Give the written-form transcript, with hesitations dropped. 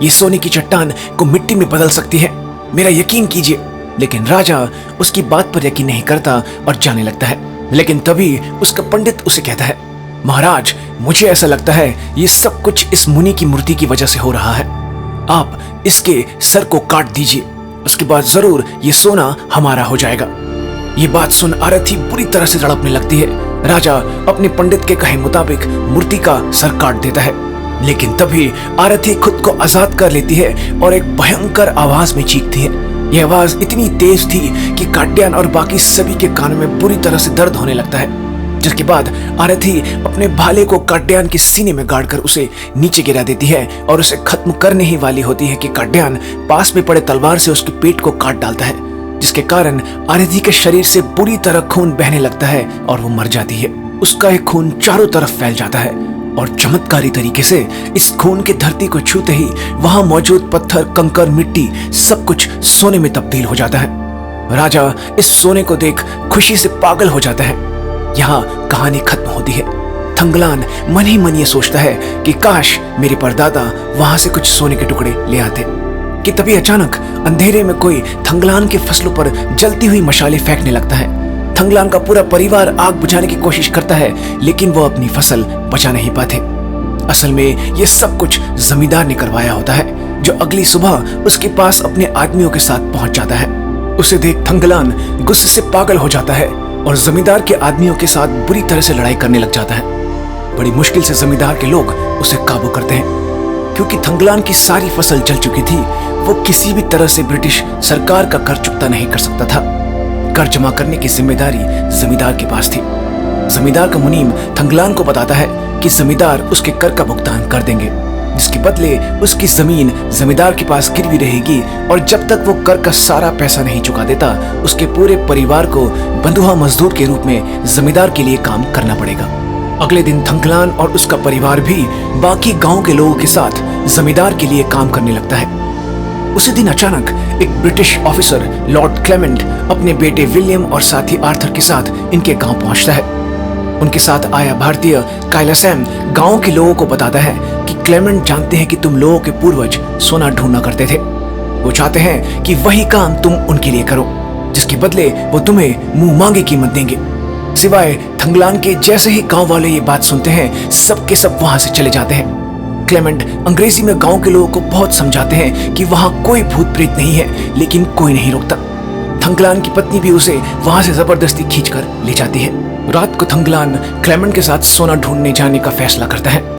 ये सोने की चट्टान को मिट्टी में बदल सकती है, मेरा यकीन कीजिए। लेकिन राजा उसकी बात पर यकीन नहीं करता और जाने लगता है। लेकिन तभी उसका पंडित उसे कहता है, महाराज, मुझे ऐसा लगता है ये सब कुछ इस मुनि की मूर्ति की वजह से हो रहा है। आप इसके सर को काट दीजिए, उसके बाद जरूर ये सोना हमारा हो जाएगा। ये बात सुन आरथी बुरी तरह से तड़पने लगती है। राजा अपने पंडित के कहे मुताबिक मूर्ति का सर काट देता है। लेकिन तभी आरथी खुद को आजाद कर लेती है और एक भयंकर आवाज में चीखती है। यह आवाज इतनी तेज थी कि काट्यायन और बाकी सभी के कानों में बुरी तरह से दर्द होने लगता है। जिसके बाद आरथी अपने भाले को काट्यायन के सीने में गाड़कर उसे नीचे गिरा देती है और उसे खत्म करने ही वाली होती है कि काट्यायन पास में पड़े तलवार से उसके पेट को काट डालता है, जिसके कारण आरथी के शरीर से बुरी तरह खून बहने लगता है और वो मर जाती है। उसका एक खून चारों तरफ फैल जाता है और चमत्कारी तरीके से इस खून के धरती को छूते ही वहां मौजूद पत्थर, कंकर, मिट्टी सब कुछ सोने में तब्दील हो जाता है। राजा इस सोने को देख खुशी से पागल हो जाता है। यहाँ कहानी खत्म होती है। थंगलान मन ही मन ये सोचता है कि काश मेरे परदादा वहां से कुछ सोने के टुकड़े ले आते। कि तभी अचानक अंधेरे में कोई थंगलान के फसलों पर जलती हुई मशाले फेंकने लगता है। थंगलान का पूरा परिवार आग बुझाने की कोशिश करता है, लेकिन वो अपनी फसल बचा नहीं पाते। असल में ये सब कुछ जमींदार ने करवाया होता है, जो अगली सुबह उसके पास अपने आदमियों के साथ पहुंच जाता है। उसे देख थंगलान गुस्से से पागल हो जाता है और जमींदार के आदमियों के साथ बुरी तरह से लड़ाई करने लग जाता है। बड़ी मुश्किल से जमींदार के लोग उसे काबू करते हैं। क्योंकि थंगलान की सारी फसल जल चुकी थी, वो किसी भी तरह से ब्रिटिश सरकार का कर चुकता नहीं कर सकता था। कर जमा करने की जिम्मेदारी जमींदार के पास थी। जमींदार का मुनीम थंगलान को बताता है कि जमींदार उसके कर का भुगतान कर देंगे, जिसके बदले उसकी जमीन जमींदार के पास गिरवी रहेगी और जब तक वो कर का सारा पैसा नहीं चुका देता, उसके पूरे परिवार को बंधुआ मजदूर के रूप में जमींदार के लिए काम करना पड़ेगा। अगले दिन थंगलान और उसका परिवार भी बाकी गांव के लोगों के साथ जमींदार के लिए काम करने लगता है। उसी दिन अचानक एक ब्रिटिश ऑफिसर लॉर्ड क्लेमेंट अपने बेटे विलियम और साथी आर्थर के साथ इनके गांव पहुंचता है। उनके साथ आया भारतीय काइलासैम गांव के लोगों को बताता है कि क्लेमेंट जानते हैं कि तुम लोगों के पूर्वज सोना ढूंढना करते थे। वो चाहते हैं कि वही काम तुम उनके लिए करो, जिसके बदले वो तुम्हें मुंह मांगे कीमत देंगे। सिवाय थंगलान के जैसे ही गांव वाले ये बात सुनते हैं, सब के सब वहां से चले जाते हैं। क्लेमेंट अंग्रेजी में गांव के लोगों को बहुत समझाते हैं कि वहां कोई भूत प्रेत नहीं है, लेकिन कोई नहीं रोकता। थंगलान की पत्नी भी उसे वहां से जबरदस्ती खींचकर ले जाती है। रात को थंगलान क्लेमेंट के साथ सोना ढूंढने जाने का फैसला करता है।